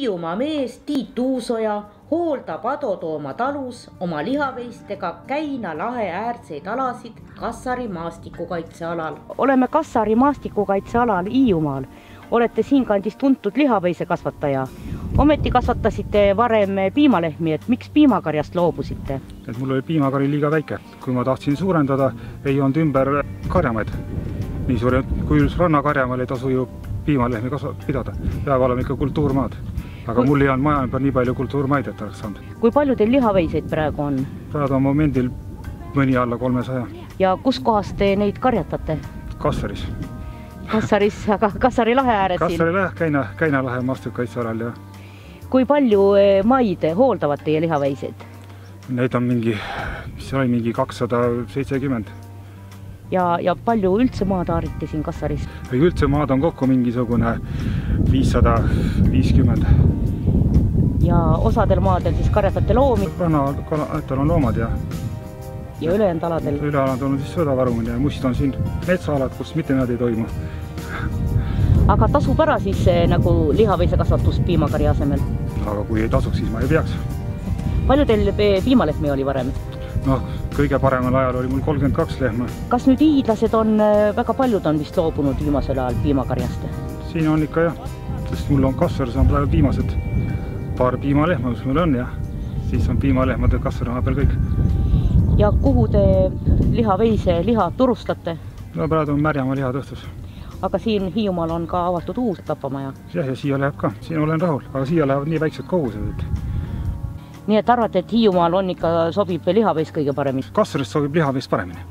Hiiumaa mees Tiit Uusoja hooldab Ado Tooma talus oma lihaveistega Käina lahe äärseid alasid Kassari maastikukaitsealal. Oleme Kassari maastikukaitsealal Hiiumaal. Olete siinkandis tuntud lihaveisekasvataja. Ometi kasvatasite varem piimalehmi, et miks piimakarjast loobusite? Mul oli piimakari liiga väike. Kui ma tahtsin suurendada, ei olnud ümber karjamaid. Nii suuri, kui rannakarjamaal ei tasu ju piimalehmi pidada. Peab olema ikka kultuurmaad. Aga mul ei olnud maja ümber nii palju kultuurmaid, et oleks saanud. Kui palju teil lihaveiseid praegu on? Praegu on momendil mõni alla 300. Ja kus kohas te neid karjatate? Kassaris. Kassaris, aga Kassari lahe ääres siin? Kassari lahe, Käina lahe maastikukaitsealal, jah. Kui palju maid hooldavad teie lihaveiseid? Neid on mingi 270. Ja palju üldse maad haariti siin Kassaris? Üldse maad on kokku mingisugune 550. Ja osadel maadel siis karjatate loomi? Rannatel on loomad, jah. Ja ülejäänud aladel? Ülejäänud on siis sõdavarumine ja must on siin metsaalad, kus mitte nad ei toimu. Aga tasub ära siis nagu lihaveisekasvatus piimakari asemel? Aga kui ei tasuks, siis ma ei peaks. Palju teil piimalehmi oli varem? No, kõige paremal ajal oli mul 32 lehma. Kas nüüd hiidlased on, väga paljud on vist loobunud viimasel ajal piimakarjast? Siin on ikka jah, sest mul on Kassaris on praegu viimased paar piimalehma, mis mul on, jah. Siis on piimalehmade Kassari peal kõik. Ja kuhu te lihaveise liha turustate? No praegu on Märjamaa lihatõhtus. Aga siin Hiiumaal on ka avatud uus tapamaja? Jah, ja siia läheb ka. Siin olen rahul, aga siia lähevad nii väiksed kogused. Nii et arvate, et Hiiumaal on ikka sobib lihaveis kõige paremini? Kassarist sobib lihaveis paremini.